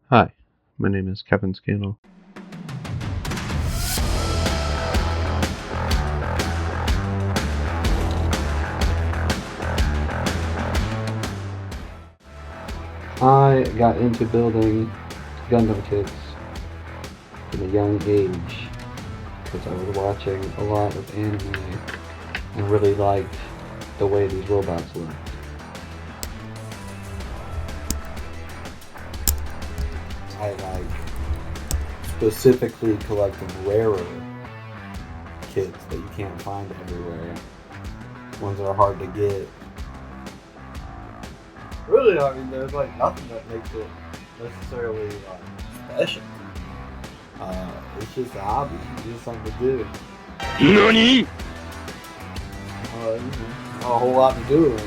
Hi, my name is Kevin Scannell. I got into building Gundam kits from a young age because I was watching a lot of anime and really liked the way these robots look. I like specifically collecting rarer kits that you can't find everywhere. Ones that are hard to get. Really, I mean, there's like nothing that makes it necessarily special. It's just a hobby. It's just something to do. NANI?! Not a whole lot to do.